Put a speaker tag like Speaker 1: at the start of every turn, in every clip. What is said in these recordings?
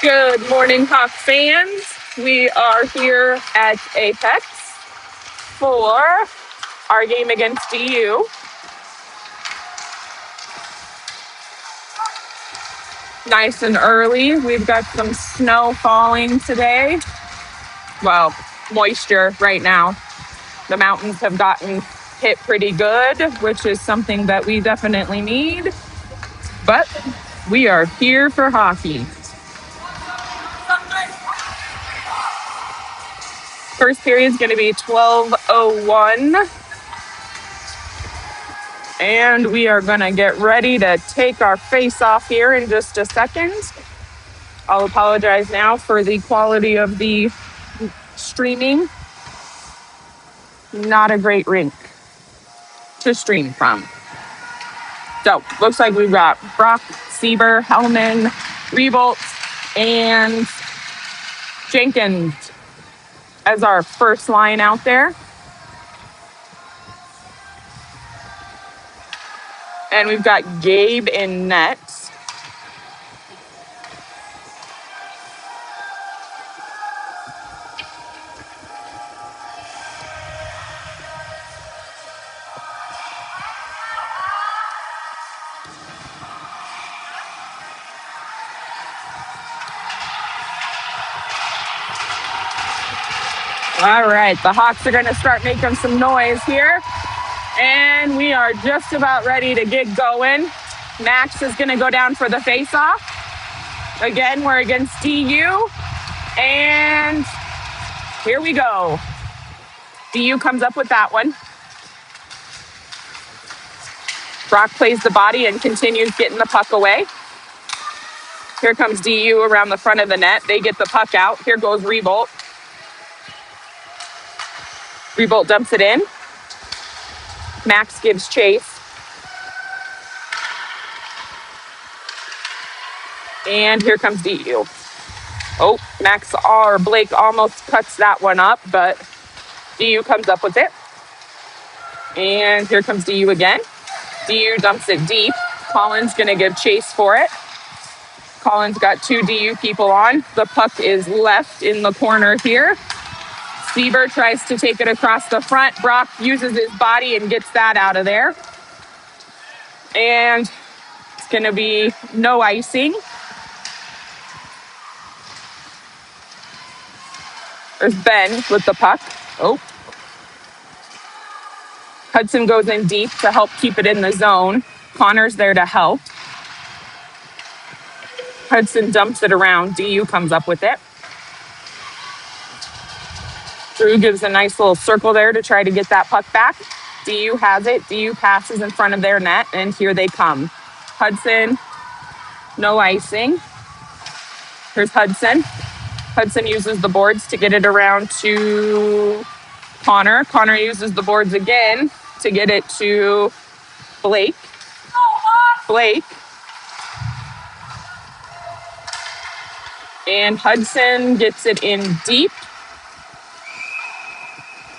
Speaker 1: Good morning, Hawk fans. We are here at Apex for our game against DU. Nice and early. We've got some snow falling today. Well, moisture right now. The mountains have gotten hit pretty good, which is something that we definitely need. But we are here for hockey. First period is going to be 12:01. And we are going to get ready to take our face off here in just a second. I'll apologize now for the quality of the streaming. Not a great rink to stream from. So, looks like we've got Brock, Sieber, Hellman, Revolt, and Jenkins as our first line out there. And we've got Gabe in net. All right, the Hawks are going to start making some noise here. And we are just about ready to get going. Max is going to go down for the face-off. Again, we're against DU. And here we go. DU comes up with that one. Brock plays the body and continues getting the puck away. Here comes DU around the front of the net. They get the puck out. Here goes Revolt. Revolt dumps it in. Max gives chase. And here comes DU. Oh, Max or Blake almost cuts that one up, but DU comes up with it. And here comes DU again. DU dumps it deep. Colin's going to give chase for it. Colin's got two DU people on. The puck is left in the corner here. Sieber tries to take it across the front. Brock uses his body and gets that out of there. And it's going to be no icing. There's Ben with the puck. Oh. Hudson goes in deep to help keep it in the zone. Connor's there to help. Hudson dumps it around. DU comes up with it. Drew gives a nice little circle there to try to get that puck back. DU has it. DU passes in front of their net, and here they come. Hudson, no icing. Here's Hudson. Hudson uses the boards to get it around to Connor. Connor uses the boards again to get it to Blake. Blake. And Hudson gets it in deep.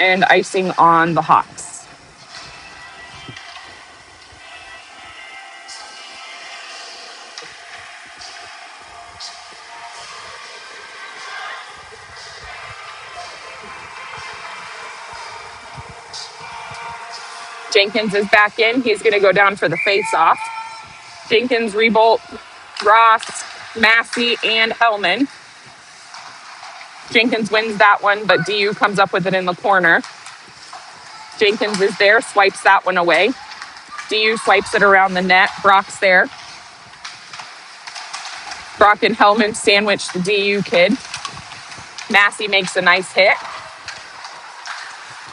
Speaker 1: And icing on the Hawks. Jenkins is back in. He's going to go down for the face-off. Jenkins, Revolt, Ross, Massey, and Hellman. Jenkins wins that one, but DU comes up with it in the corner. Jenkins is there, swipes that one away. DU swipes it around the net. Brock's there. Brock and Hellman sandwich the DU kid. Massey makes a nice hit.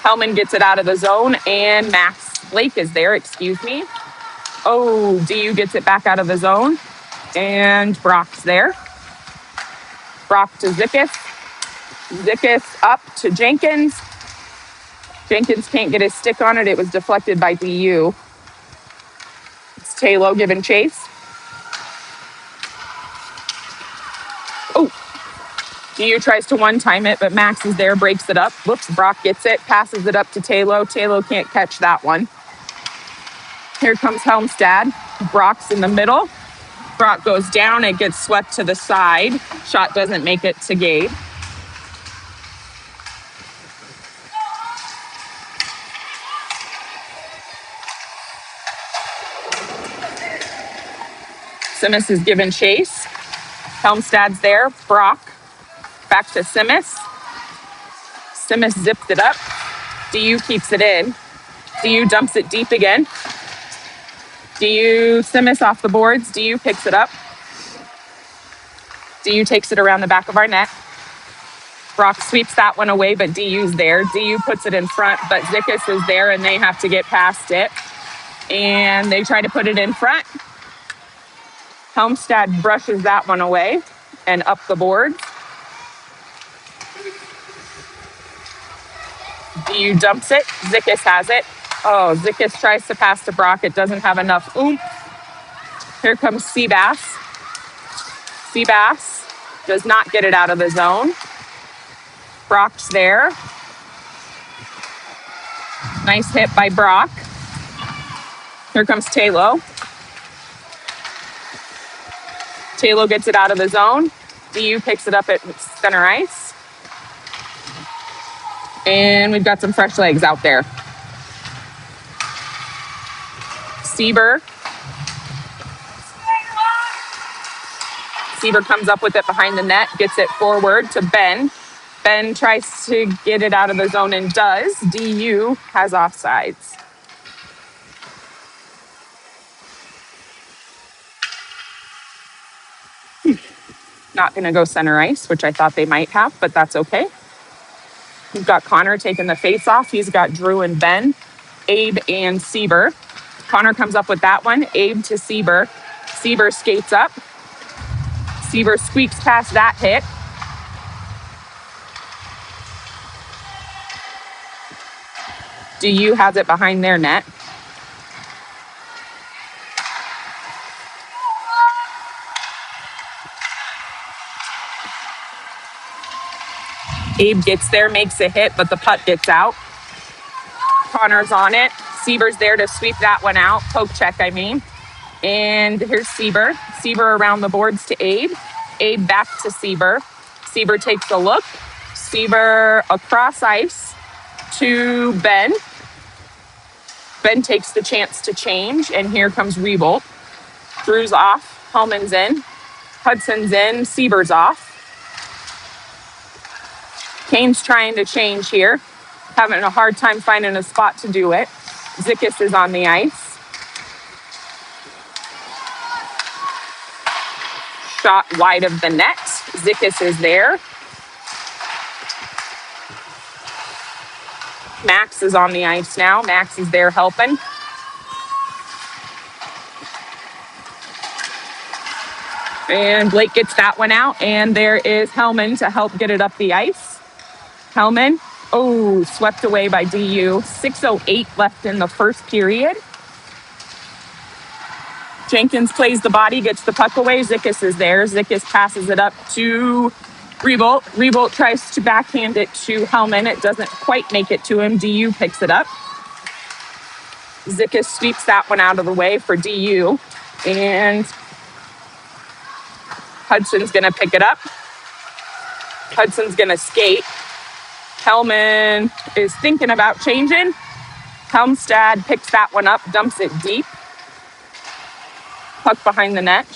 Speaker 1: Hellman gets it out of the zone, and Blake is there, excuse me. Oh, DU gets it back out of the zone, and Brock's there. Brock to Zickis. Zickis up to Jenkins. Jenkins can't get his stick on it. It was deflected by DU. It's Taylo giving chase. Oh, DU tries to one-time it, but Max is there, breaks it up. Whoops, Brock gets it, passes it up to Taylo. Taylo can't catch that one. Here comes Helmstad. Brock's in the middle. Brock goes down, it gets swept to the side. Shot doesn't make it to Gabe. Simis is given chase. Helmstad's there. Brock back to Simis. Simis zipped it up. DU keeps it in. DU dumps it deep again. DU Simis off the boards. DU picks it up. DU takes it around the back of our net. Brock sweeps that one away, but DU's there. DU puts it in front, but Zickus is there, and they have to get past it. And they try to put it in front. Helmstad brushes that one away and up the board. DU dumps it. Zickus has it. Oh, Zickus tries to pass to Brock. It doesn't have enough oomph. Here comes Seabass. Seabass does not get it out of the zone. Brock's there. Nice hit by Brock. Here comes Taylo. Taylo gets it out of the zone. DU picks it up at center ice. And we've got some fresh legs out there. Sieber. Sieber comes up with it behind the net, gets it forward to Ben. Ben tries to get it out of the zone and does. DU has offsides. Not going to go center ice, which I thought they might have, but that's okay. We've got Connor taking the face off. He's got Drew and Ben, Abe and Sieber. Connor comes up with that one. Abe to Sieber. Sieber skates up. Sieber squeaks past that hit. DU has it behind their net. Abe gets there, makes a hit, but the puck gets out. Connor's on it. Sieber's there to sweep that one out. Poke check, I mean. And here's Sieber. Sieber around the boards to Abe. Abe back to Sieber. Sieber takes a look. Sieber across ice to Ben. Ben takes the chance to change, and here comes Rebolt. Drew's off. Hellman's in. Hudson's in. Sieber's off. Kane's trying to change here. Having a hard time finding a spot to do it. Zickus is on the ice. Shot wide of the net. Zickus is there. Max is on the ice now. Max is there helping. And Blake gets that one out. And there is Hellman to help get it up the ice. Hellman, swept away by DU. 6:08 left in the first period. Jenkins plays the body, gets the puck away. Zickus is there. Zickus passes it up to Rebolt. Rebolt tries to backhand it to Hellman. It doesn't quite make it to him. DU picks it up. Zickus sweeps that one out of the way for DU. And Hudson's going to pick it up. Hudson's going to skate. Hellman is thinking about changing. Helmstad picks that one up, dumps it deep. Puck behind the net.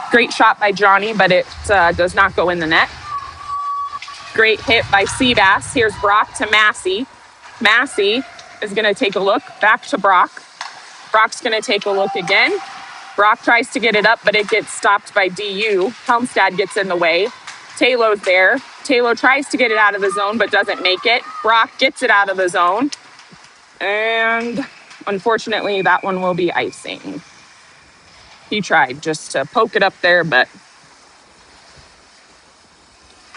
Speaker 1: Great shot by Johnny, but it does not go in the net. Great hit by Seabass. Here's Brock to Massey. Massey is going to take a look. Back to Brock. Brock's going to take a look again. Brock tries to get it up, but it gets stopped by DU. Helmstad gets in the way. Taylo's there. Taylo tries to get it out of the zone, but doesn't make it. Brock gets it out of the zone. And unfortunately, that one will be icing. He tried just to poke it up there, but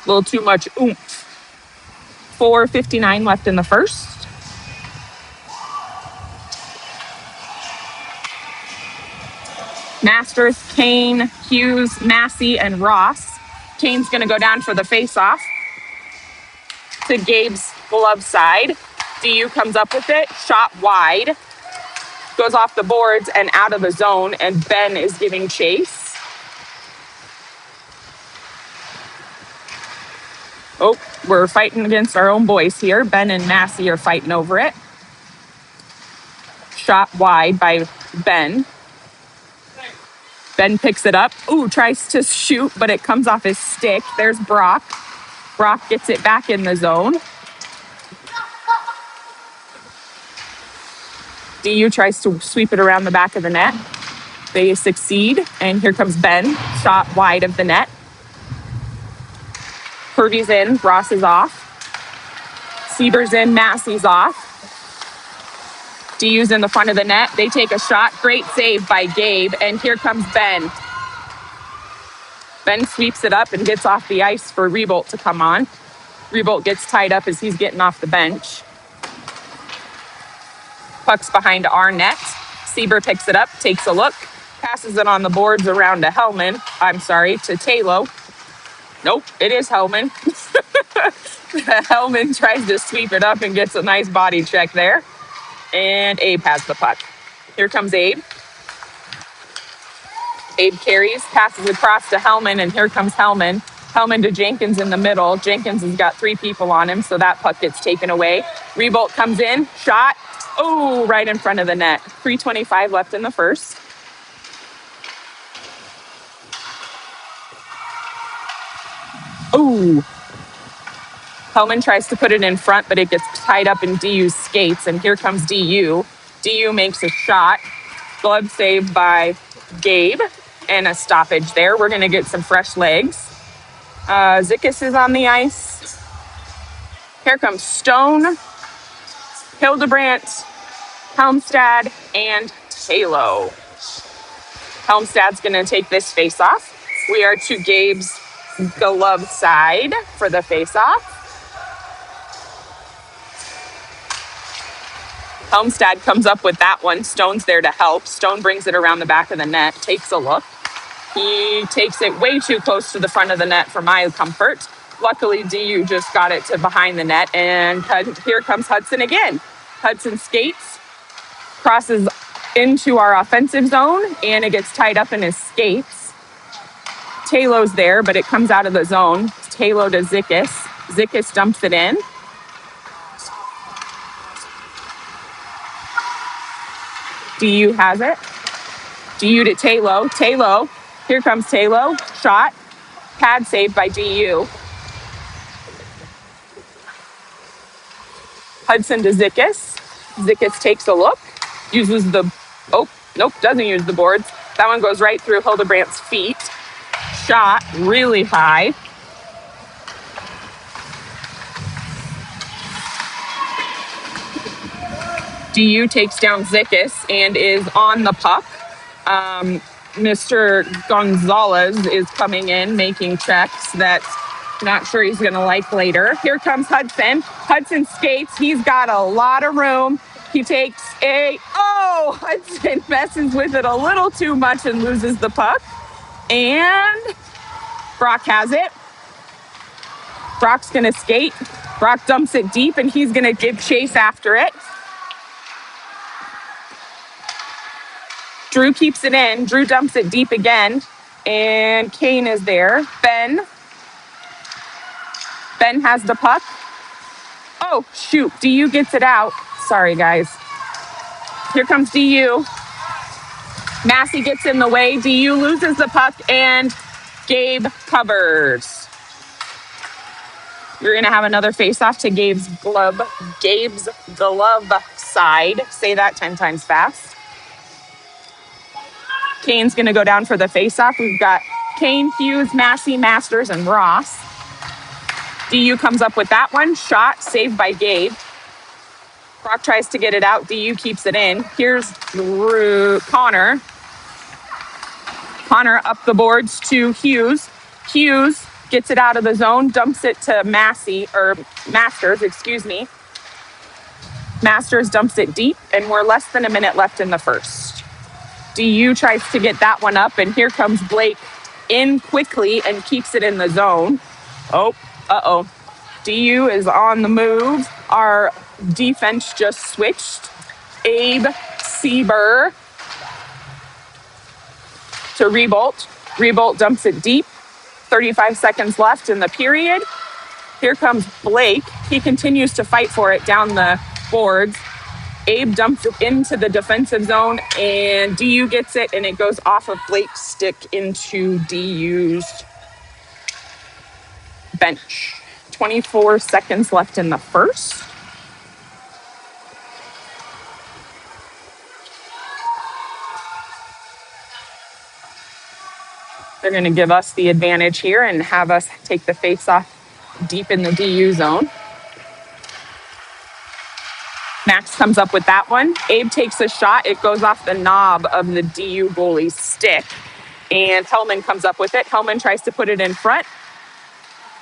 Speaker 1: a little too much oomph. 4:59 left in the first. Masters, Kane, Hughes, Massey, and Ross. Kane's going to go down for the face-off to Gabe's glove side. DU comes up with it, shot wide, goes off the boards and out of the zone, and Ben is giving chase. Oh, we're fighting against our own boys here. Ben and Massey are fighting over it. Shot wide by Ben. Ben picks it up. Ooh, tries to shoot, but it comes off his stick. There's Brock. Brock gets it back in the zone. DU tries to sweep it around the back of the net. They succeed, and here comes Ben. Shot wide of the net. Hervey's in, Ross is off. Sieber's in, Massey's off. DU's in the front of the net. They take a shot. Great save by Gabe, and here comes Ben. Ben sweeps it up and gets off the ice for Rebolt to come on. Rebolt gets tied up as he's getting off the bench. Puck's behind our net. Sieber picks it up, takes a look, passes it on the boards around to to Talo. Nope, it is Hellman. Hellman tries to sweep it up and gets a nice body check there. And Abe has the puck. Here comes Abe. Abe carries, passes across to Hellman, and here comes Hellman. Hellman to Jenkins in the middle. Jenkins has got 3 people on him, so that puck gets taken away. Rebolt comes in, shot. Oh, right in front of the net. 3:25 left in the first. Oh. Hellman tries to put it in front, but it gets tied up in DU's skates, and here comes DU. DU makes a shot. Glove save by Gabe, and a stoppage there. We're going to get some fresh legs. Zickus is on the ice. Here comes Stone, Hildebrandt, Helmstad, and Talo. Helmstad's going to take this face-off. We are to Gabe's glove side for the face-off. Helmstad comes up with that one. Stone's there to help. Stone brings it around the back of the net, takes a look. He takes it way too close to the front of the net for my comfort. Luckily, DU just got it to behind the net, and here comes Hudson again. Hudson skates, crosses into our offensive zone, and it gets tied up in his skates. Talo's there, but it comes out of the zone. Talo to Zickus. Zickus dumps it in. DU has it. DU to Talo. Talo. Here comes Talo. Shot. Pad save by DU. Hudson to Zickus. Zickus takes a look. Uses the... Oh, nope, doesn't use the boards. That one goes right through Hildebrandt's feet. Shot really high. DU takes down Zickus and is on the puck. Mr. Gonzalez is coming in, making checks that not sure he's going to like later. Here comes Hudson. Hudson skates. He's got a lot of room. He takes Hudson messes with it a little too much and loses the puck. And Brock has it. Brock's going to skate. Brock dumps it deep, and he's going to give chase after it. Drew keeps it in. Drew dumps it deep again. And Kane is there. Ben has the puck. Oh, shoot. DU gets it out. Sorry, guys. Here comes DU. Massey gets in the way. DU loses the puck, and Gabe covers. You're going to have another face-off to Gabe's glove side. Say that 10 times fast. Kane's going to go down for the face-off. We've got Kane, Hughes, Massey, Masters, and Ross. DU comes up with that one. Shot, saved by Gabe. Brock tries to get it out. DU keeps it in. Here's Connor. Connor up the boards to Hughes. Hughes gets it out of the zone, dumps it to Masters. Masters dumps it deep, and we're less than a minute left in the first. DU tries to get that one up, and here comes Blake in quickly and keeps it in the zone. DU is on the move. Our defense just switched. Abe Sieber to Rebolt. Rebolt dumps it deep. 35 seconds left in the period. Here comes Blake. He continues to fight for it down the boards. Abe dumps it into the defensive zone, and DU gets it, and it goes off of Blake's stick into DU's bench. 24 seconds left in the first. They're going to give us the advantage here and have us take the face-off deep in the DU zone. Max comes up with that one. Abe takes a shot. It goes off the knob of the DU goalie's stick. And Hellman comes up with it. Hellman tries to put it in front.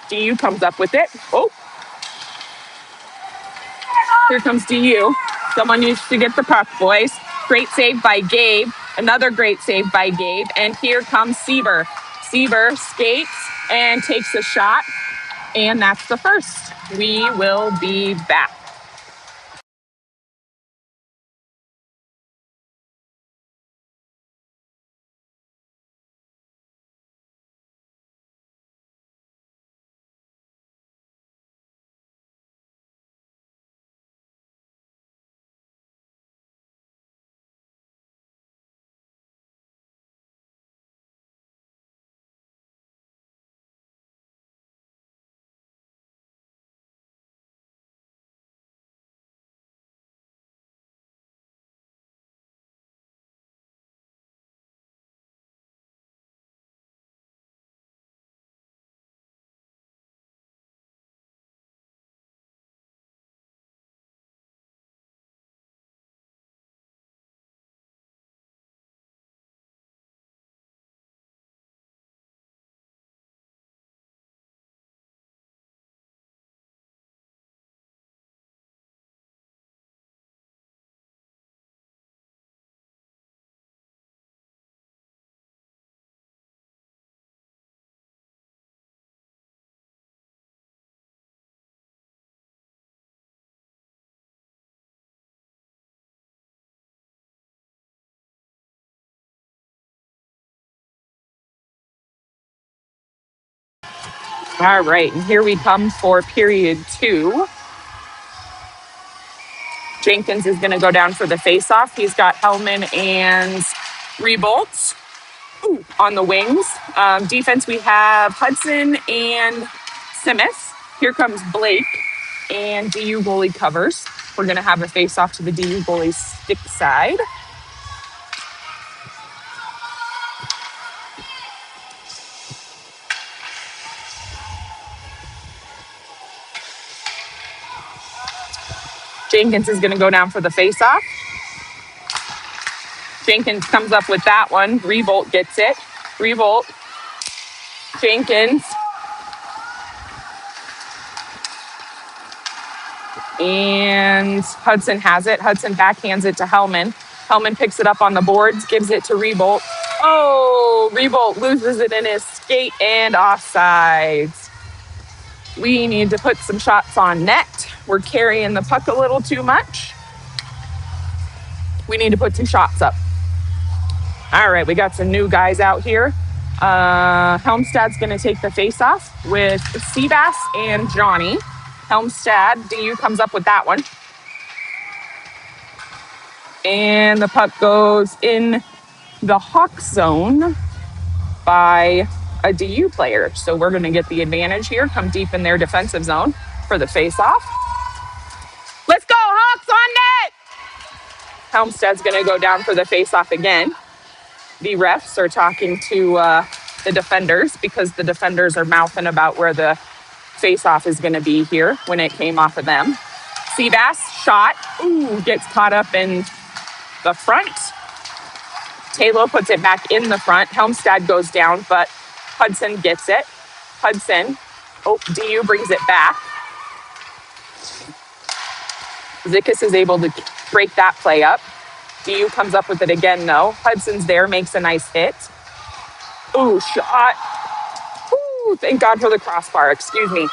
Speaker 1: DU comes up with it. Oh. Here comes DU. Someone needs to get the puck, boys. Great save by Gabe. Another great save by Gabe. And here comes Sieber. Sieber skates and takes a shot. And that's the first. We will be back. All right, and here we come for period 2. Jenkins is going to go down for the face-off. He's got Hellman and Rebolt on the wings. Defense, we have Hudson and Simis. Here comes Blake, and DU goalie covers. We're going to have a face-off to the DU goalie stick side. Jenkins is going to go down for the face-off. Jenkins comes up with that one. Rebolt gets it. Rebolt. Jenkins. And Hudson has it. Hudson backhands it to Hellman. Hellman picks it up on the boards, gives it to Rebolt. Oh, Rebolt loses it in his skate and offsides. We need to put some shots on net. We're carrying the puck a little too much. We need to put 2 shots up. All right, we got some new guys out here. Helmstad's going to take the face-off with Seabass and Johnny. Helmstad, DU comes up with that one. And the puck goes in the Hawk zone by a DU player. So we're going to get the advantage here, come deep in their defensive zone for the face-off. Let's go, Hawks on net! Helmstad's going to go down for the face-off again. The refs are talking to the defenders because the defenders are mouthing about where the face-off is going to be here when it came off of them. Seabass, shot. Ooh, gets caught up in the front. Taylor puts it back in the front. Helmstad goes down, but Hudson gets it. Hudson. Oh, DU brings it back. Zickus is able to break that play up. DU comes up with it again, though. Hudson's there, makes a nice hit. Ooh, shot. Ooh, thank God for the crossbar. Excuse me.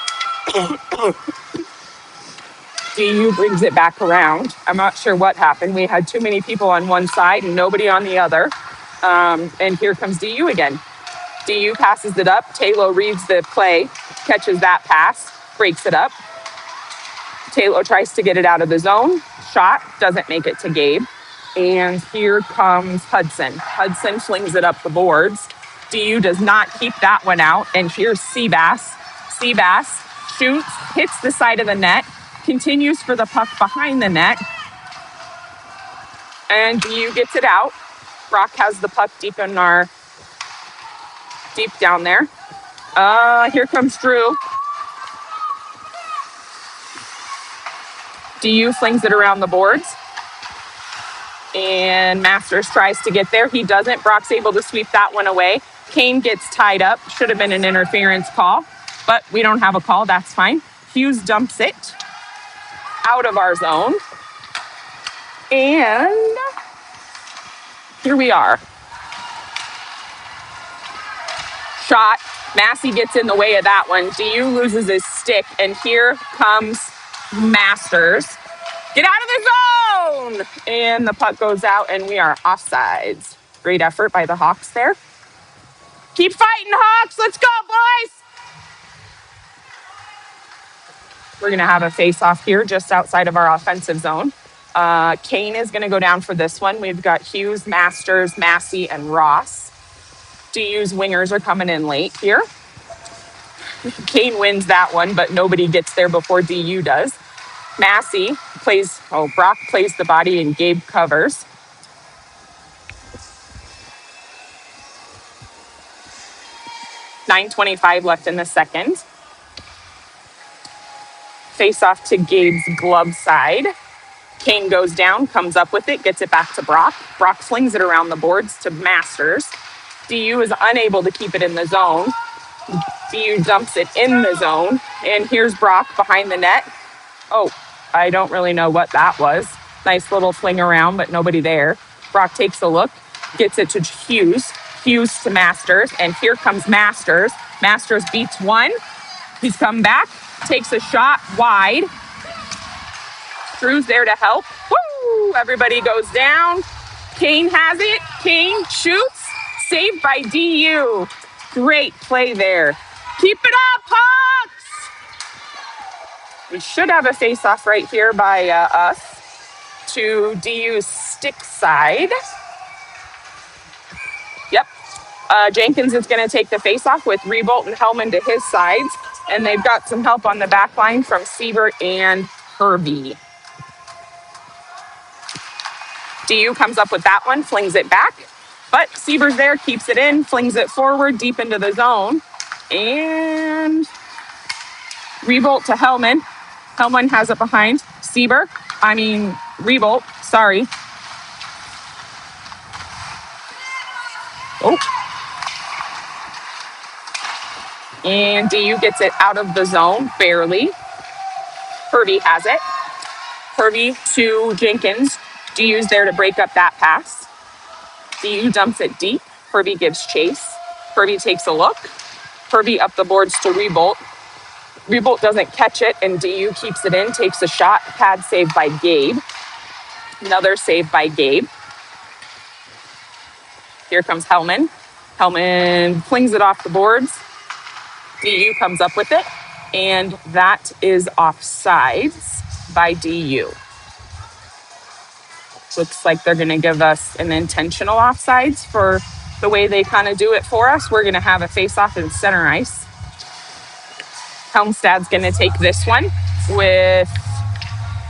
Speaker 1: DU brings it back around. I'm not sure what happened. We had too many people on one side and nobody on the other. And here comes DU again. DU passes it up. Taylor reads the play, catches that pass, breaks it up. Taylor tries to get it out of the zone. Shot, doesn't make it to Gabe. And here comes Hudson. Hudson flings it up the boards. DU does not keep that one out. And here's Seabass. Seabass shoots, hits the side of the net, continues for the puck behind the net. And DU gets it out. Brock has the puck deep down there. Here comes Drew. DU flings it around the boards. And Masters tries to get there. He doesn't. Brock's able to sweep that one away. Kane gets tied up. Should have been an interference call, but we don't have a call. That's fine. Hughes dumps it out of our zone. And here we are. Shot. Massey gets in the way of that one. DU loses his stick, and here comes Masters. Get out of the zone! And the puck goes out, and we are offsides. Great effort by the Hawks there. Keep fighting, Hawks! Let's go, boys! We're going to have a face-off here just outside of our offensive zone. Kane is going to go down for this one. We've got Hughes, Masters, Massey, and Ross. DU's wingers are coming in late here. Kane wins that one, but nobody gets there before DU does. Brock plays the body and Gabe covers. .9:25 left in the second. Face off to Gabe's glove side. Kane goes down, comes up with it, gets it back to Brock. Brock flings it around the boards to Masters. DU is unable to keep it in the zone. DU dumps it in the zone. And here's Brock behind the net. Oh, I don't really know what that was. Nice little fling around, but nobody there. Brock takes a look, gets it to Hughes. Hughes to Masters, and here comes Masters. Masters beats one. He's come back, takes a shot wide. Drew's there to help. Woo! Everybody goes down. Kane has it. Kane shoots. Saved by DU. Great play there. Keep it up, Hawks! We should have a face-off right here by us to DU's stick side. Yep. Jenkins is going to take the face-off with Rebolt and Hellman to his sides. And they've got some help on the back line from Siebert and Hervey. DU comes up with that one, flings it back. But Sieber's there, keeps it in, flings it forward, deep into the zone. And Rebolt to Hellman. Hellman has it behind. Rebolt, sorry. Oh. And DU gets it out of the zone, barely. Hervey has it. Hervey to Jenkins. DU's there to break up that pass. DU dumps it deep. Hervey gives chase. Hervey takes a look. Hervey up the boards to Rebolt. Rebolt doesn't catch it, and DU keeps it in, takes a shot. Pad saved by Gabe. Another save by Gabe. Here comes Hellman. Hellman flings it off the boards. DU comes up with it, and that is offsides by DU. Looks like they're going to give us an intentional offsides for the way they kind of do it for us. We're going to have a face-off in center ice. Helmstad's going to take this one with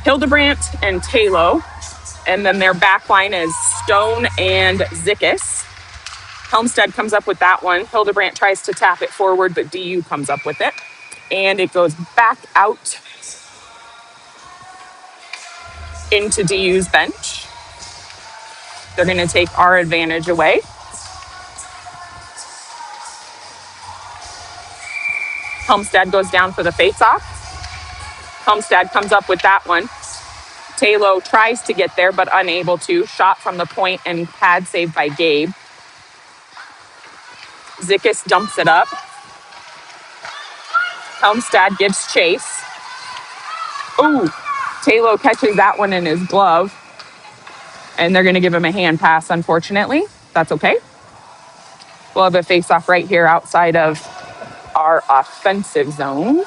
Speaker 1: Hildebrandt and Talo. And then their back line is Stone and Zickus. Helmstad comes up with that one. Hildebrandt tries to tap it forward, but DU comes up with it. And it goes back out into DU's bench. They're going to take our advantage away. Helmstad goes down for the face-off. Helmstad comes up with that one. Talo tries to get there, but unable to. Shot from the point and pad saved by Gabe. Zickus dumps it up. Helmstad gives chase. Ooh, Taylo catches that one in his glove. And they're going to give him a hand pass, unfortunately. That's okay. We'll have a face-off right here outside of our offensive zone.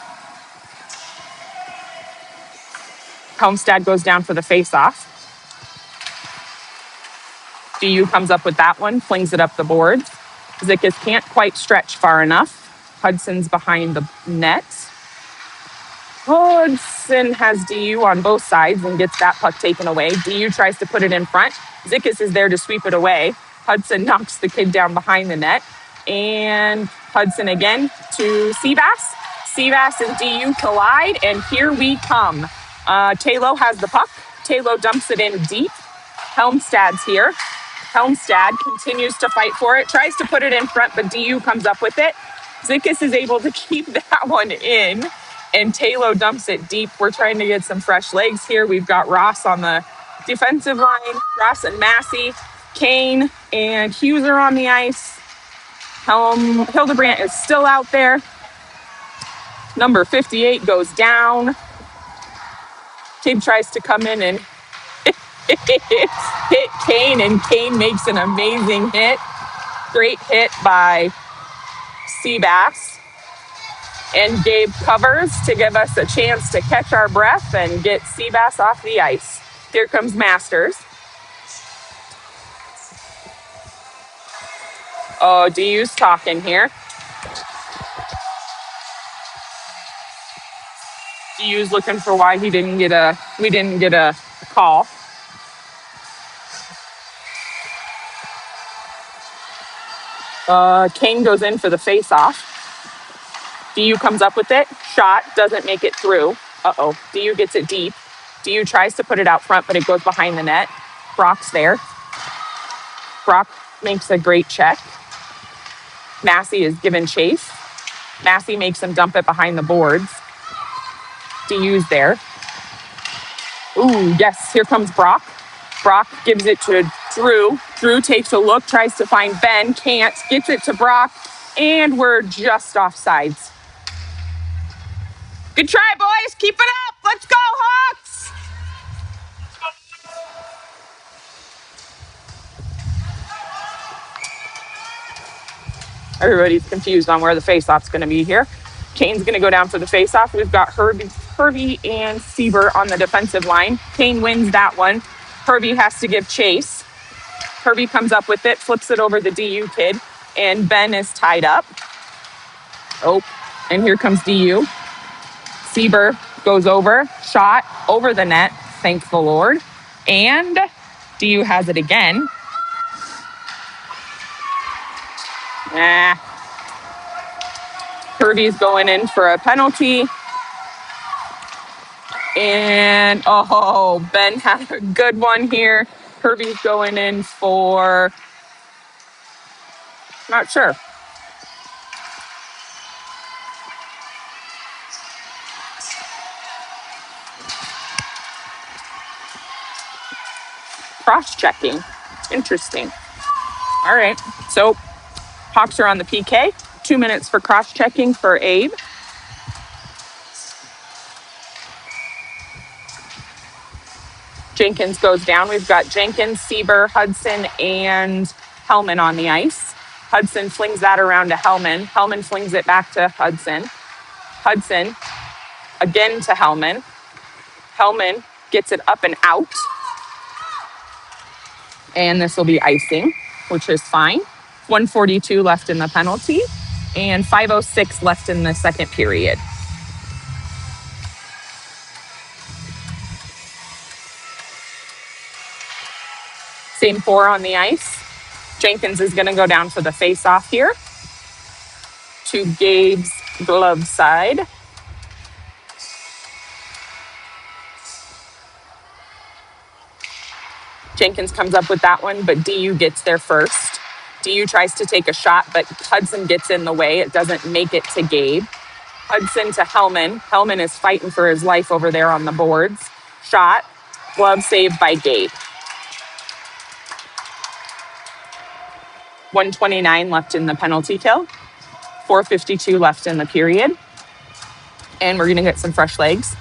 Speaker 1: Helmstad goes down for the face-off. DU comes up with that one, flings it up the boards. Zickus can't quite stretch far enough. Hudson's behind the net. Hudson has DU on both sides and gets that puck taken away. DU tries to put it in front. Zickus is there to sweep it away. Hudson knocks the kid down behind the net. And Hudson again to Seabass. Seabass and DU collide, and here we come. Taylo has the puck. Taylo dumps it in deep. Helmstad's here. Helmstad continues to fight for it, tries to put it in front, but DU comes up with it. Zickus is able to keep that one in, and Taylo dumps it deep. We're trying to get some fresh legs here. We've got Ross on the defensive line, Ross and Massey, Kane and Hughes are on the ice. Hildebrandt is still out there. Number 58 goes down. Kid tries to come in and hit Kane, and Kane makes an amazing hit. Great hit by Seabass. And Gabe covers to give us a chance to catch our breath and get Seabass off the ice. Here comes Masters. Oh, DU's talking here. DU's looking for why we didn't get a call. Kane goes in for the face-off. DU comes up with it. Shot, doesn't make it through. Uh-oh, DU gets it deep. DU tries to put it out front, but it goes behind the net. Brock's there. Brock makes a great check. Massey is given chase. Massey makes him dump it behind the boards. DU's there. Ooh, yes, here comes Brock. Brock gives it to Drew. Drew takes a look, tries to find Ben, can't, gets it to Brock, and we're just offsides. Good try, boys. Keep it up. Let's go, Hawks. Everybody's confused on where the face-off's going to be here. Kane's going to go down for the face-off. We've got Herbie and Sieber on the defensive line. Kane wins that one. Herbie has to give chase. Herbie comes up with it, flips it over the DU kid, and Ben is tied up. Oh, and here comes DU. Sieber goes over, shot over the net, thank the Lord. And DU has it again. Herbie's going in for a penalty. And, Ben had a good one here. Herbie's going in for, not sure. Cross-checking. Interesting. All right. So Hawks are on the PK. 2 minutes for cross-checking for Abe. Jenkins goes down. We've got Jenkins, Sieber, Hudson, and Hellman on the ice. Hudson flings that around to Hellman. Hellman flings it back to Hudson. Hudson again to Hellman. Hellman gets it up and out. And this will be icing, which is fine. 1:42 left in the penalty and 5:06 left in the second period. Same four on the ice. Jenkins is going to go down for the face-off here to Gabe's glove side. Jenkins comes up with that one, but DU gets there first. DU tries to take a shot, but Hudson gets in the way. It doesn't make it to Gabe. Hudson to Hellman. Hellman is fighting for his life over there on the boards. Shot. Glove saved by Gabe. 1:29 left in the penalty kill. 4:52 left in the period. And we're going to get some fresh legs.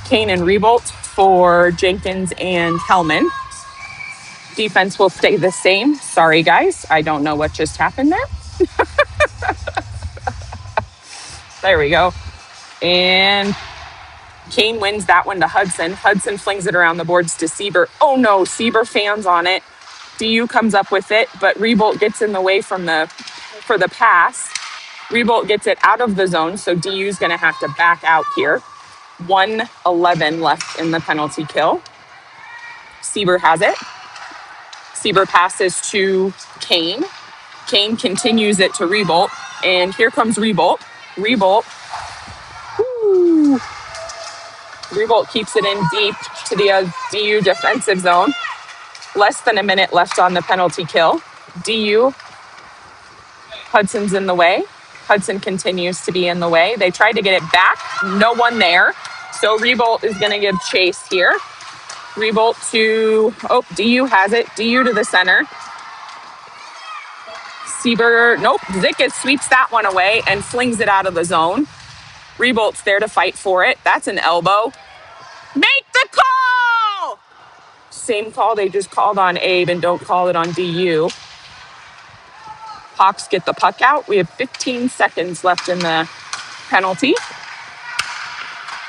Speaker 1: Kane and Rebolt for Jenkins and Hellman. Defense will stay the same. Sorry, guys. I don't know what just happened there. There we go. And Kane wins that one to Hudson. Hudson flings it around the boards to Sieber. Oh, no. Sieber fans on it. DU comes up with it, but Rebolt gets in the way for the pass. Rebolt gets it out of the zone, so DU's going to have to back out here. 1:11 left in the penalty kill. Sieber has it. Sieber passes to Kane. Kane continues it to Rebolt, and here comes Rebolt. Rebolt keeps it in deep to the DU defensive zone. Less than a minute left on the penalty kill. DU, Hudson's in the way. Hudson continues to be in the way. They tried to get it back. No one there. So Rebolt is going to give chase here. Rebolt to, DU has it. DU to the center. Sieber, nope. Zickes sweeps that one away and flings it out of the zone. Rebolt's there to fight for it. That's an elbow. Make the call! Same call they just called on Abe, and don't call it on DU. Hawks get the puck out. We have 15 seconds left in the penalty.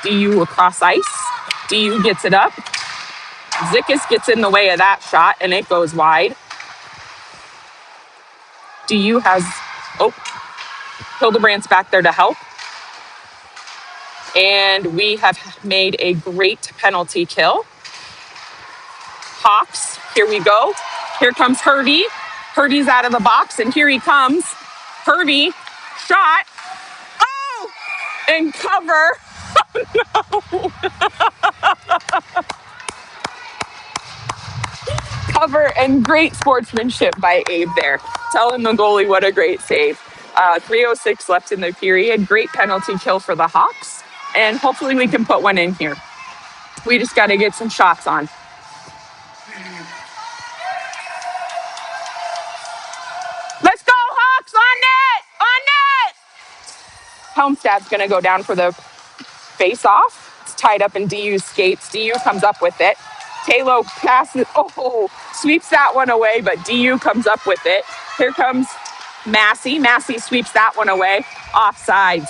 Speaker 1: DU across ice. DU gets it up. Zickes gets in the way of that shot, and it goes wide. DU has, Hildebrandt's back there to help. And we have made a great penalty kill. Hawks, here we go. Here comes Hervey. Hervey's out of the box, and here he comes. Hervey, shot. Oh! And cover. Oh, no. Cover and great sportsmanship by Abe there. Telling the goalie what a great save. 3:06 left in the period. Great penalty kill for the Hawks. And hopefully we can put one in here. We just got to get some shots on. Let's go, Hawks! On net! On net! Helmstad's going to go down for the face-off. It's tied up in DU's skates. DU comes up with it. Talo passes, sweeps that one away, but DU comes up with it. Here comes Massey. Massey sweeps that one away. Offsides.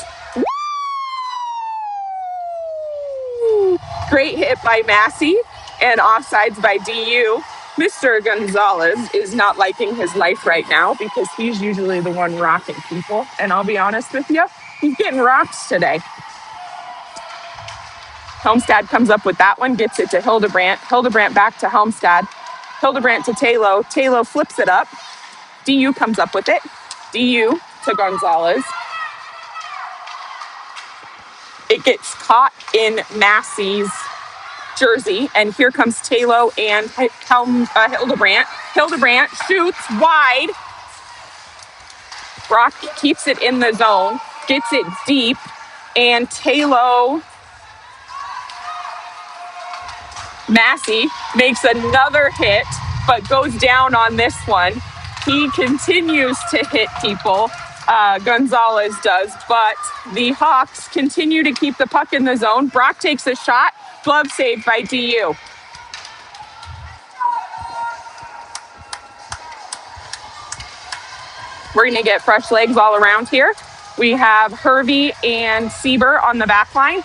Speaker 1: Woo! Great hit by Massey and offsides by DU. Mr. Gonzalez is not liking his life right now because he's usually the one rocking people. And I'll be honest with you, he's getting rocks today. Helmstad comes up with that one, gets it to Hildebrandt. Hildebrandt back to Helmstad. Hildebrandt to Talo. Talo flips it up. DU comes up with it. DU to Gonzalez. It gets caught in Massey's jersey, and here comes Talo and Hildebrandt. Hildebrandt shoots wide. Brock keeps it in the zone, gets it deep, and Talo Massey makes another hit, but goes down on this one. He continues to hit people. Gonzalez does, but the Hawks continue to keep the puck in the zone. Brock takes a shot. Glove saved by DU. We're going to get fresh legs all around here. We have Hervey and Sieber on the back line.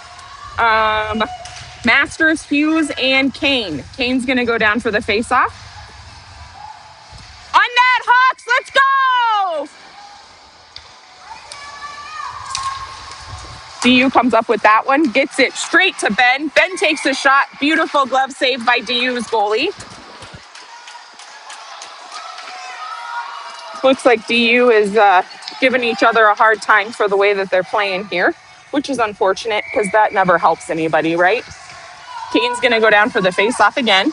Speaker 1: Masters, Hughes, and Kane. Kane's going to go down for the face-off. On net, Hawks, let's go! DU comes up with that one, gets it straight to Ben. Ben takes a shot. Beautiful glove save by DU's goalie. Looks like DU is giving each other a hard time for the way that they're playing here, which is unfortunate because that never helps anybody, right? Kane's going to go down for the face-off again.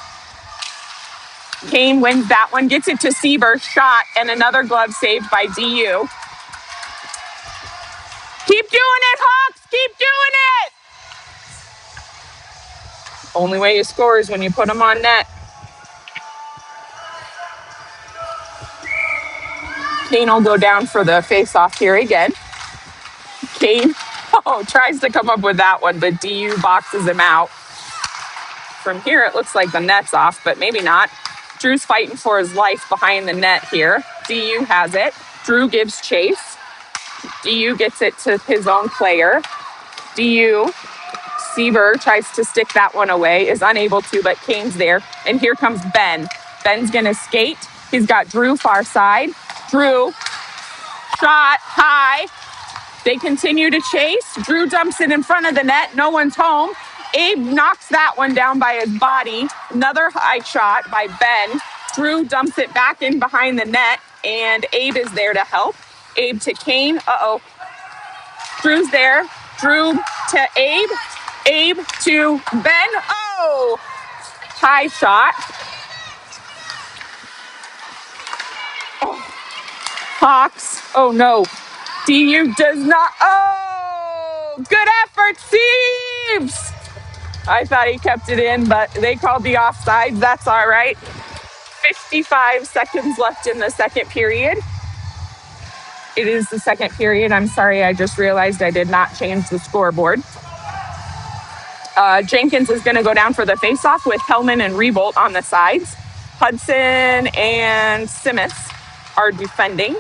Speaker 1: Kane wins that one, gets it to Sieber, shot, and another glove saved by DU. Keep doing it, Hawks! Keep doing it! Only way you score is when you put them on net. Kane will go down for the face-off here again. Kane, tries to come up with that one, but DU boxes him out. From here, it looks like the net's off, but maybe not. Drew's fighting for his life behind the net here. DU has it. Drew gives chase. DU gets it to his own player. DU, Sieber tries to stick that one away, is unable to, but Kane's there. And here comes Ben. Ben's going to skate. He's got Drew far side. Drew, shot high. They continue to chase. Drew dumps it in front of the net. No one's home. Abe knocks that one down by his body. Another high shot by Ben. Drew dumps it back in behind the net, and Abe is there to help. Abe to Kane. Drew's there. Drew to Abe. Abe to Ben. Oh! High shot. Hawks. Oh, no. DU does not. Oh! Good effort, Siebes! I thought he kept it in, but they called the offside. That's all right. 55 seconds left in the second period. It is the second period. I'm sorry, I just realized I did not change the scoreboard. Jenkins is going to go down for the faceoff with Hellman and Rebolt on the sides. Hudson and Simmons are defending.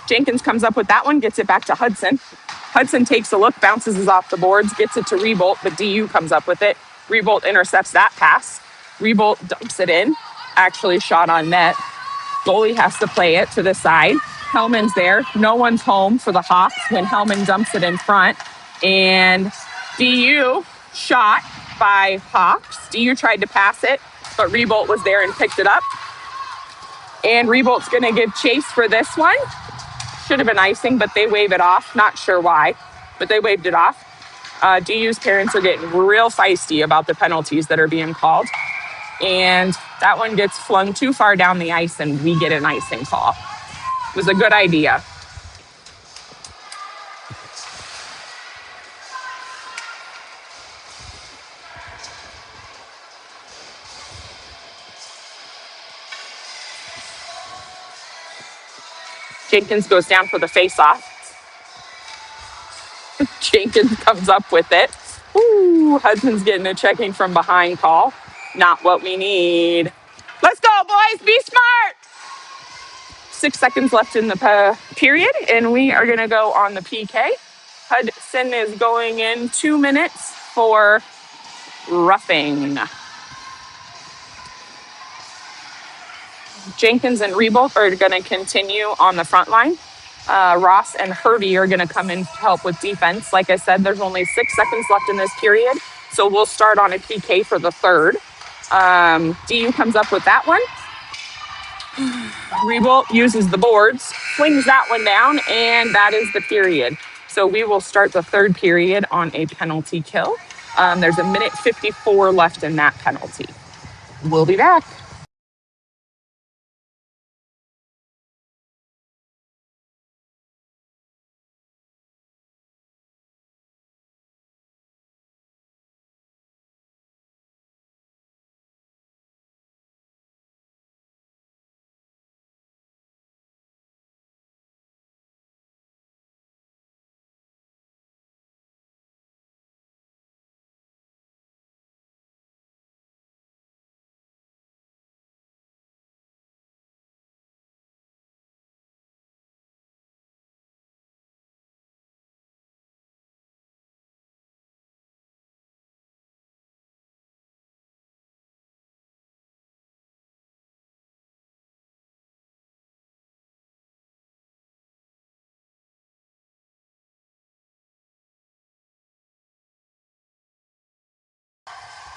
Speaker 1: Jenkins comes up with that one, gets it back to Hudson. Hudson takes a look, bounces it off the boards, gets it to Rebolt, but DU comes up with it. Rebolt intercepts that pass. Rebolt dumps it in, actually shot on net. Goalie has to play it to the side. Hellman's there. No one's home for the Hawks when Hellman dumps it in front. And DU shot by Hawks. DU tried to pass it, but Rebolt was there and picked it up. And Rebolt's going to give chase for this one. Should have been icing, but they wave it off. Not sure why, but they waved it off. DU's parents are getting real feisty about the penalties that are being called. And that one gets flung too far down the ice, and we get an icing call. It was a good idea. Jenkins goes down for the face-off. Jenkins comes up with it. Ooh, Hudson's getting a checking from behind call. Not what we need. Let's go, boys. Be smart. 6 seconds left in the period, and we are going to go on the PK. Hudson is going in 2 minutes for roughing. Jenkins and Rebolt are going to continue on the front line. Ross and Hervey are going to come in to help with defense. Like I said, there's only 6 seconds left in this period, so we'll start on a PK for the third. DU comes up with that one. Rebolt uses the boards, swings that one down, and that is the period. So we will start the third period on a penalty kill. There's 1:54 left in that penalty. We'll be back.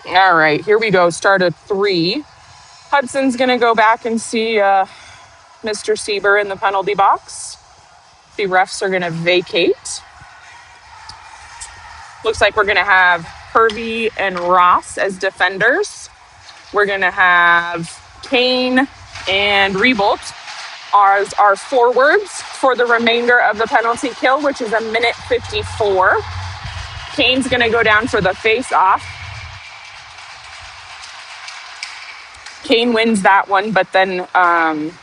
Speaker 1: All right, here we go. Start at 3. Hudson's going to go back and see Mr. Sieber in the penalty box. The refs are going to vacate. Looks like we're going to have Hervey and Ross as defenders. We're going to have Kane and Rebolt as our forwards for the remainder of the penalty kill, which is 1:54. Kane's going to go down for the face-off. Kane wins that one, but then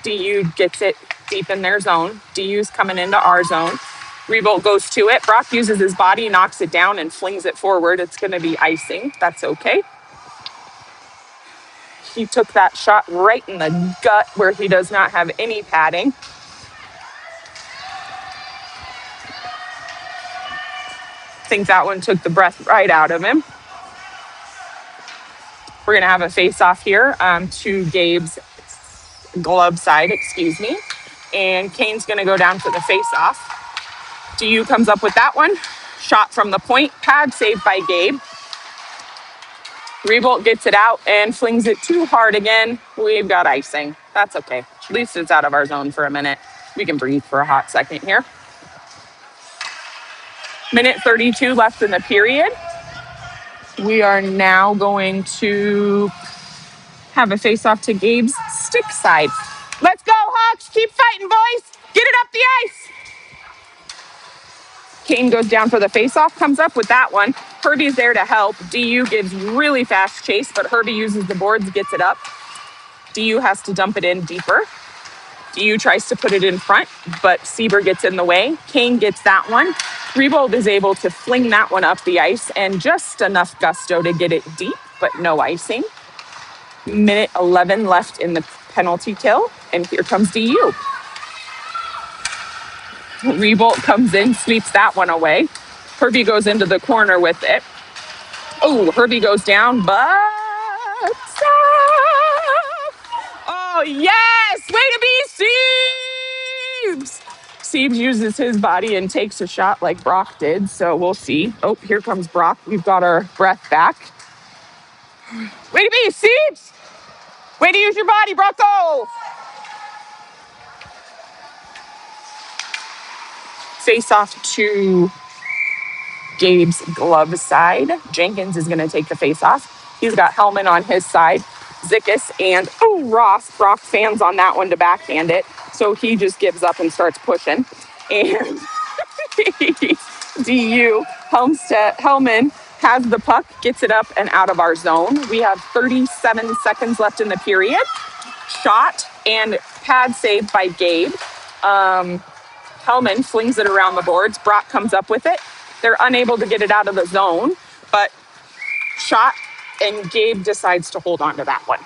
Speaker 1: DU gets it deep in their zone. DU's coming into our zone. Revolt goes to it. Brock uses his body, knocks it down, and flings it forward. It's going to be icing. That's okay. He took that shot right in the gut where he does not have any padding. I think that one took the breath right out of him. We're going to have a face-off here to Gabe's glove side, excuse me. And Kane's going to go down for the face-off. DU comes up with that one. Shot from the point. Pad saved by Gabe. Revolt gets it out and flings it too hard again. We've got icing. That's okay. At least it's out of our zone for a minute. We can breathe for a hot second here. Minute 32 left in the period. We are now going to have a face-off to Gabe's stick side. Let's go, Hawks. Keep fighting, boys. Get it up the ice. Kane goes down for the face-off, comes up with that one. Herbie's there to help. DU gives really fast chase, but Herbie uses the boards, gets it up. DU has to dump it in deeper. DU tries to put it in front, but Sieber gets in the way. Kane gets that one. Rebold is able to fling that one up the ice and just enough gusto to get it deep, but no icing. Minute 11 left in the penalty kill, and here comes DU. Rebolt comes in, sweeps that one away. Herbie goes into the corner with it. Oh, Herbie goes down, but... Oh, yes! Way to be, Siebes! Siebes uses his body and takes a shot like Brock did, so we'll see. Oh, here comes Brock. We've got our breath back. Way to be, Siebes! Way to use your body, Brocco! Face off to Gabe's glove side. Jenkins is going to take the face off. He's got Hellman on his side. Zickus and Ross. Brock fans on that one to backhand it. So he just gives up and starts pushing. And DU Hellman has the puck, gets it up and out of our zone. We have 37 seconds left in the period. Shot and pad saved by Gabe. Hellman flings it around the boards. Brock comes up with it. They're unable to get it out of the zone, but shot, and Gabe decides to hold on to that one.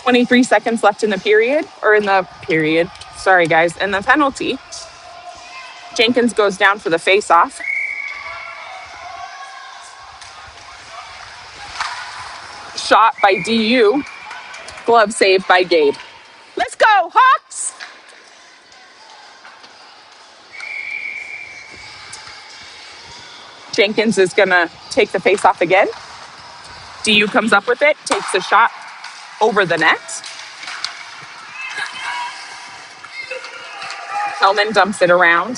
Speaker 1: 23 seconds left in the period, Sorry, guys, in the penalty. Jenkins goes down for the face-off. Shot by DU. Glove saved by Gabe. Let's go, Hawks! Jenkins is going to take the face-off again. DU comes up with it, takes a shot over the net. Hellman dumps it around.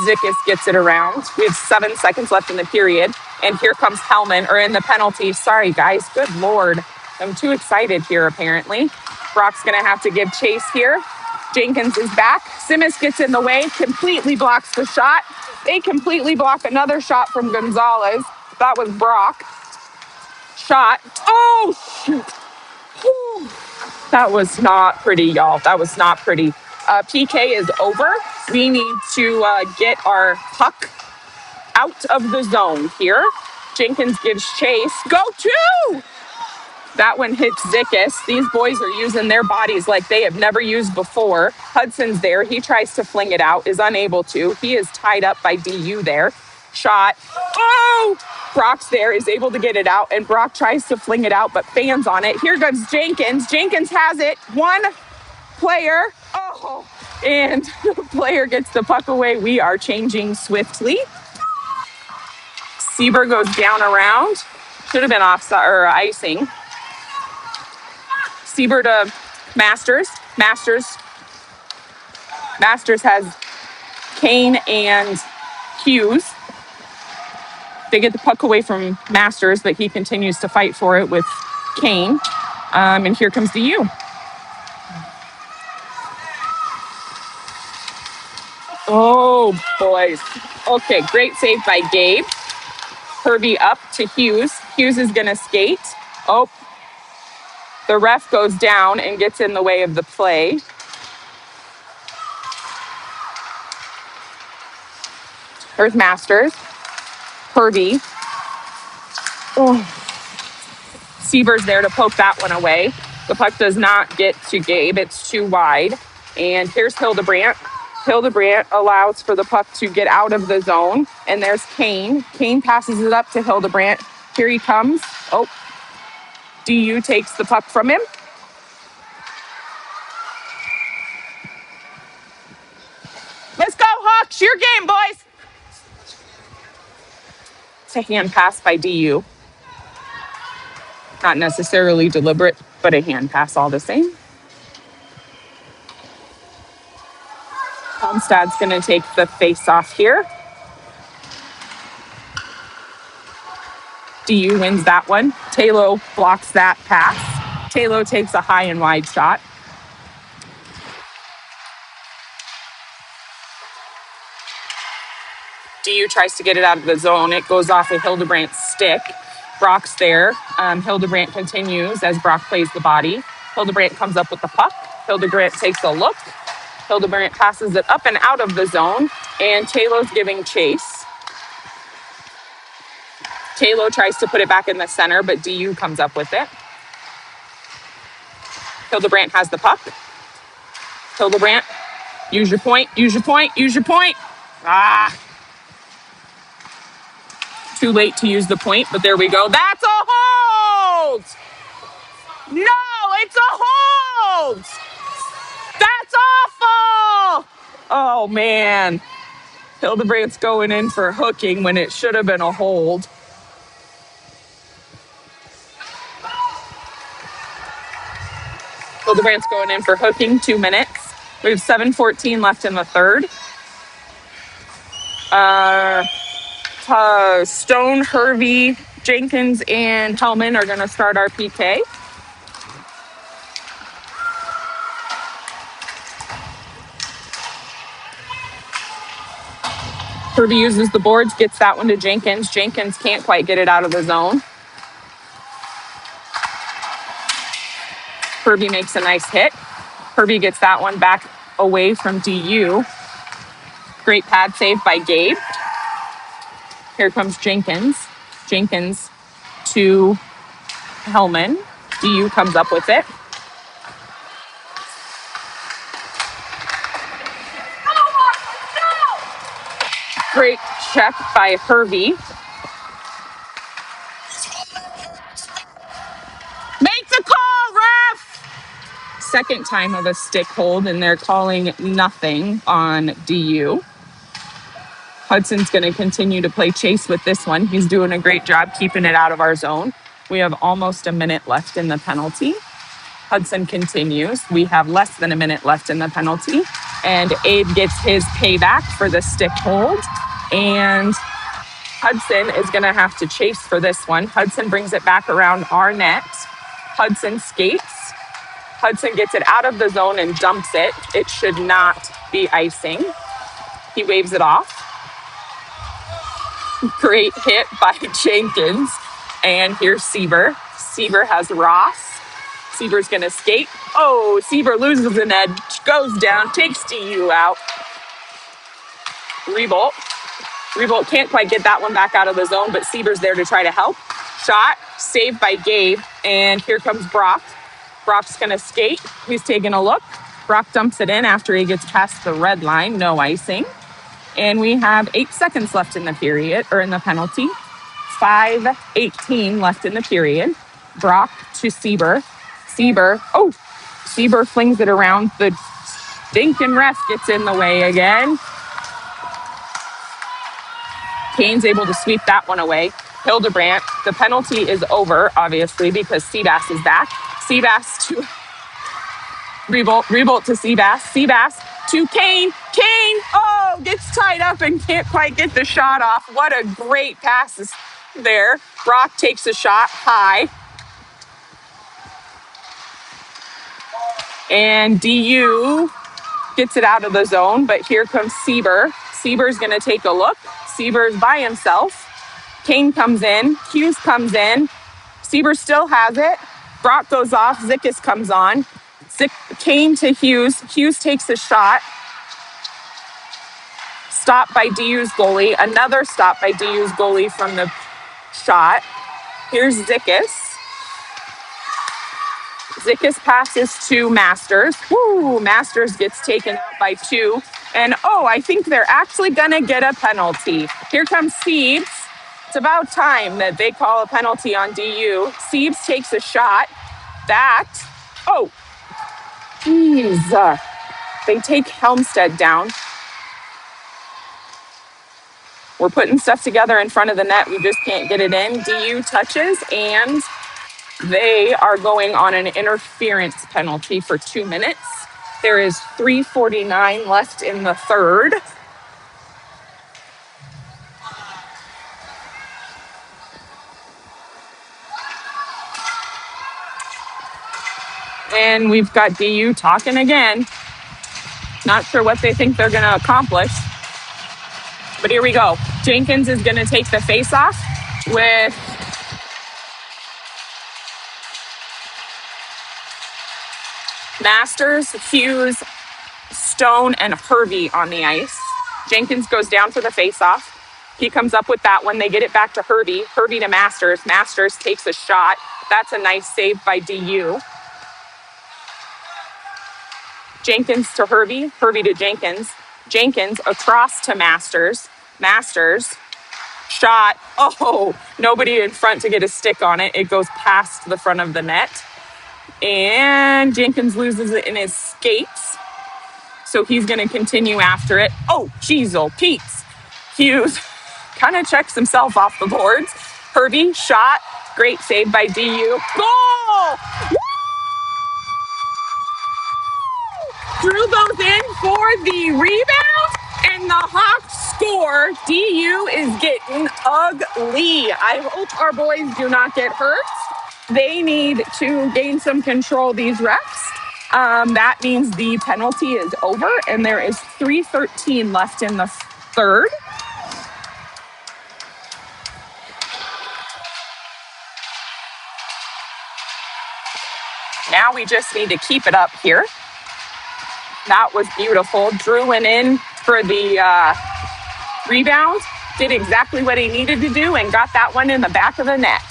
Speaker 1: Zickus gets it around. We have 7 seconds left in the period. And here comes Hellman, or in the penalty. Sorry, guys. Good Lord. I'm too excited here, apparently. Brock's going to have to give chase here. Jenkins is back. Simmons gets in the way, completely blocks the shot. They completely block another shot from Gonzalez. That was Brock. Shot. Oh, shoot. Whew. That was not pretty, y'all. That was not pretty. PK is over. We need to get our puck out of the zone here. Jenkins gives chase. Go two! That one hits Zickus. These boys are using their bodies like they have never used before. Hudson's there. He tries to fling it out, is unable to. He is tied up by DU there. Shot. Oh! Brock's there, is able to get it out, and Brock tries to fling it out, but fans on it. Here goes Jenkins. Jenkins has it. One player. Oh! And the player gets the puck away. We are changing swiftly. Sieber goes down around. Should have been offside or icing. Sieber to Masters. Masters has Kane and Hughes. They get the puck away from Masters, but he continues to fight for it with Kane. And here comes the U. Oh, boys. Okay, great save by Gabe. Herbie up to Hughes. Hughes is going to skate. Oh, the ref goes down and gets in the way of the play. There's Masters. Herbie. Oh. Seaver's there to poke that one away. The puck does not get to Gabe. It's too wide. And here's Hildebrandt. Hildebrandt allows for the puck to get out of the zone. And there's Kane. Kane passes it up to Hildebrandt. Here he comes. Oh, DU takes the puck from him. Let's go, Hawks. Your game, boys. It's a hand pass by DU. Not necessarily deliberate, but a hand pass all the same. Homestad's going to take the face off here. DU wins that one. Talo blocks that pass. Talo takes a high and wide shot. DU tries to get it out of the zone. It goes off of Hildebrandt's stick. Brock's there. Hildebrandt continues as Brock plays the body. Hildebrandt comes up with the puck. Hildebrandt takes a look. Hildebrandt passes it up and out of the zone, and Talo's giving chase. Talo tries to put it back in the center, but DU comes up with it. Hildebrandt has the puck. Hildebrandt, use your point, use your point, use your point. Too late to use the point, but there we go. That's a hold! No, it's a hold! That's awful! Oh, man. Hildebrandt's going in for hooking when it should have been a hold. Hildebrandt's going in for hooking, 2 minutes. We have 7:14 left in the third. Stone, Hervey, Jenkins, and Hellman are going to start our PK. Hervey uses the boards, gets that one to Jenkins. Jenkins can't quite get it out of the zone. Hervey makes a nice hit. Hervey gets that one back away from DU. Great pad save by Gabe. Here comes Jenkins. Jenkins to Hellman. DU comes up with it. Great check by Hervey. Make the call, ref! Second time of a stick hold, and they're calling nothing on DU. Hudson's going to continue to play chase with this one. He's doing a great job keeping it out of our zone. We have almost a minute left in the penalty. Hudson continues. We have less than a minute left in the penalty. And Abe gets his payback for the stick hold. And Hudson is going to have to chase for this one. Hudson brings it back around our net. Hudson skates. Hudson gets it out of the zone and dumps it. It should not be icing. He waves it off. Great hit by Jenkins. And here's Sieber. Sieber has Ross. Sieber's going to skate. Oh, Sieber loses an edge, goes down, takes DU out. Rebolt. Rebolt can't quite get that one back out of the zone, but Sieber's there to try to help. Shot, saved by Gabe. And here comes Brock. Brock's going to skate. He's taking a look. Brock dumps it in after he gets past the red line. No icing. And we have 8 seconds left in the period, or in the penalty. 5:18 left in the period. Brock to Sieber. Sieber flings it around. The stinking ref gets in the way again. Kane's able to sweep that one away. Hildebrandt, the penalty is over, obviously, because Seabass is back. Seabass to Rebolt to Seabass. Seabass to Kane. Kane, gets tied up and can't quite get the shot off. What a great pass there. Brock takes a shot high. And DU gets it out of the zone, but here comes Sieber. Sieber's going to take a look. Sieber's by himself. Kane comes in. Hughes comes in. Sieber still has it. Brock goes off. Zickus comes on. Kane to Hughes. Hughes takes a shot. stop by DU's goalie. Another stop by DU's goalie from the shot. Here's Zickus. Zickus passes to Masters. Woo! Masters gets taken out by 2. And I think they're actually going to get a penalty. Here comes Siebes. It's about time that they call a penalty on DU. Siebes takes a shot. Jeez. They take Helmstead down. We're putting stuff together in front of the net. We just can't get it in. DU touches, and they are going on an interference penalty for 2 minutes. There is 3:49 left in the third. And we've got DU talking again. Not sure what they think they're going to accomplish. But here we go. Jenkins is going to take the face-off with Masters, Hughes, Stone, and Hervey on the ice. Jenkins goes down for the face-off. He comes up with that one. They get it back to Hervey. Hervey to Masters. Masters takes a shot. That's a nice save by DU. Jenkins to Hervey. Hervey to Jenkins. Jenkins across to Masters. Masters. Shot. Nobody in front to get a stick on it. It goes past the front of the net. And Jenkins loses it in his skates. So he's going to continue after it. Pete's. Hughes kind of checks himself off the boards. Hervey, shot. Great save by DU. Goal! Woo! Drew goes in for the rebound, and the Hawks score. DU is getting ugly. I hope our boys do not get hurt. They need to gain some control, these refs. That means the penalty is over, and there is 3:13 left in the third. Now we just need to keep it up here. That was beautiful. Drew went in for the rebound, did exactly what he needed to do, and got that one in the back of the net.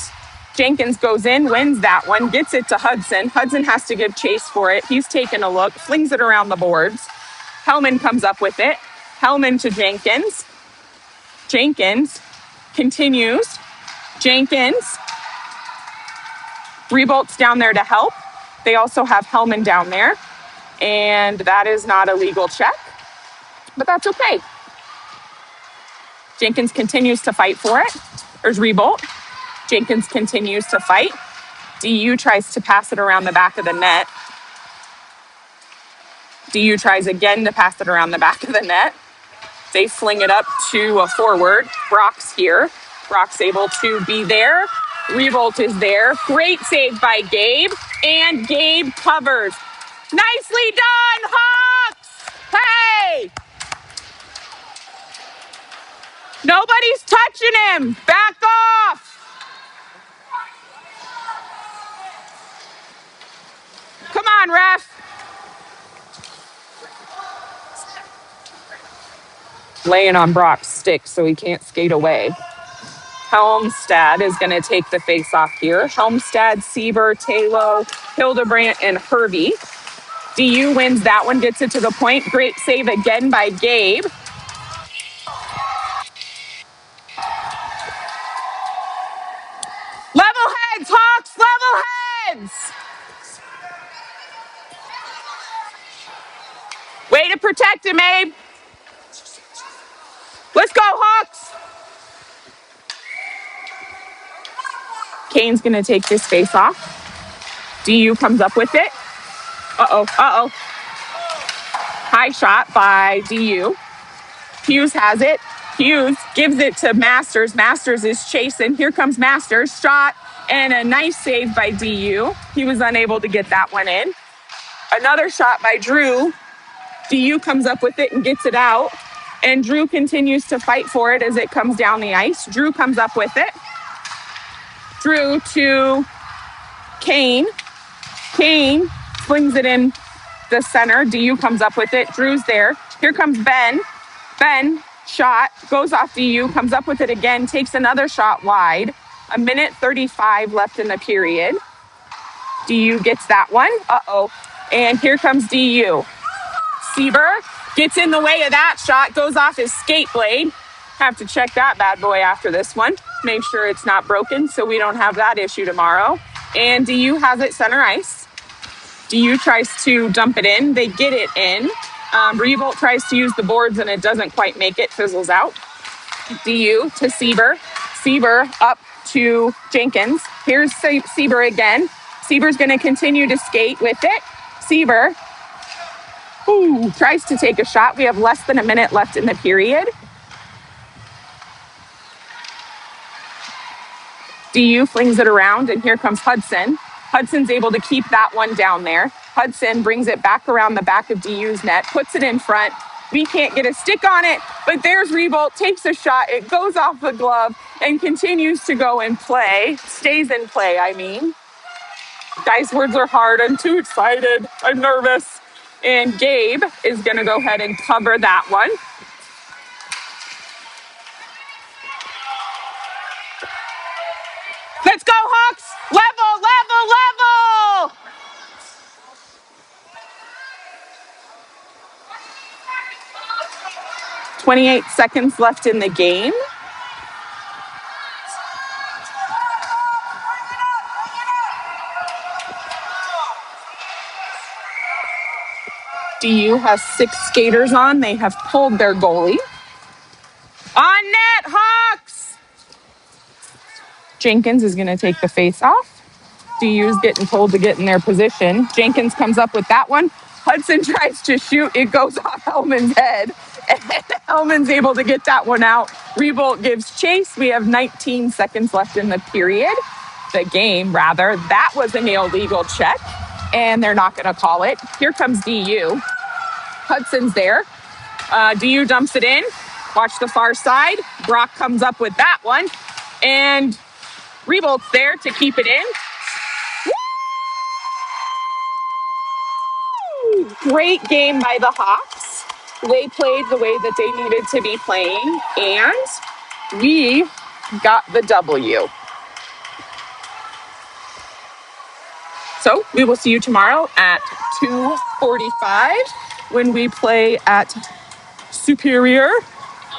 Speaker 1: Jenkins goes in, wins that one, gets it to Hudson. Hudson has to give chase for it. He's taking a look, flings it around the boards. Hellman comes up with it. Hellman to Jenkins. Jenkins continues. Jenkins. Rebolt's down there to help. They also have Hellman down there. And that is not a legal check, but that's okay. Jenkins continues to fight for it. There's Rebolt. Jenkins continues to fight. DU tries to pass it around the back of the net. DU tries again to pass it around the back of the net. They fling it up to a forward. Brock's here. Brock's able to be there. Rebolt is there. Great save by Gabe. And Gabe covers. Nicely done, Hawks! Hey! Nobody's touching him. Back off. Come on, ref. Laying on Brock's stick so he can't skate away. Helmstad is going to take the face-off here. Helmstad, Sieber, Talo, Hildebrandt, and Hervey. DU wins that one, gets it to the point. Great save again by Gabe. Level heads, Hawks, level heads. Way to protect him, Abe. Let's go, Hawks. Kane's going to take this face off. DU comes up with it. High shot by DU. Hughes has it. Hughes gives it to Masters. Masters is chasing. Here comes Masters. Shot and a nice save by DU. He was unable to get that one in. Another shot by Drew. DU comes up with it and gets it out. And Drew continues to fight for it as it comes down the ice. Drew comes up with it. Drew to Kane. Kane flings it in the center. DU comes up with it. Drew's there. Here comes Ben. Ben Shot, goes off DU, comes up with it again, takes another shot wide. 1:35 left in the period. DU gets that one. Uh-oh. And here comes DU. Sieber gets in the way of that shot, goes off his skate blade. Have to check that bad boy after this one. Make sure it's not broken so we don't have that issue tomorrow. And DU has it center ice. DU tries to dump it in. They get it in. Revolt tries to use the boards and it doesn't quite make it, fizzles out. DU to Sieber. Sieber up to Jenkins. Here's Sieber again. Sieber's going to continue to skate with it. Sieber tries to take a shot. We have less than a minute left in the period. DU flings it around, and here comes Hudson. Hudson's able to keep that one down there. Hudson brings it back around the back of DU's net, puts it in front. We can't get a stick on it, but there's Revolt, takes a shot. It goes off the glove and continues to go in play. Stays in play, I mean. Guys, words are hard. I'm too excited. I'm nervous. And Gabe is going to go ahead and cover that one. Let's go, Hawks! Level, level, level! 28 seconds left in the game. DU has 6 skaters on. They have pulled their goalie. On net, Hawks! Jenkins is going to take the face off. DU's getting told to get in their position. Jenkins comes up with that one. Hudson tries to shoot. It goes off Hellman's head. And Hellman's able to get that one out. Revolt gives chase. We have 19 seconds left in the period. The game, rather. That was an illegal check. And they're not going to call it. Here comes DU. Hudson's there. DU dumps it in. Watch the far side. Brock comes up with that one. And Revolt's there to keep it in. Woo! Great game by the Hawks. They played the way that they needed to be playing. And we got the W. So we will see you tomorrow at 2:45 when we play at Superior.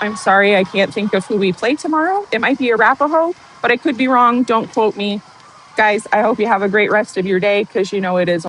Speaker 1: I'm sorry, I can't think of who we play tomorrow. It might be Arapahoe, but I could be wrong. Don't quote me. Guys, I hope you have a great rest of your day because you know it is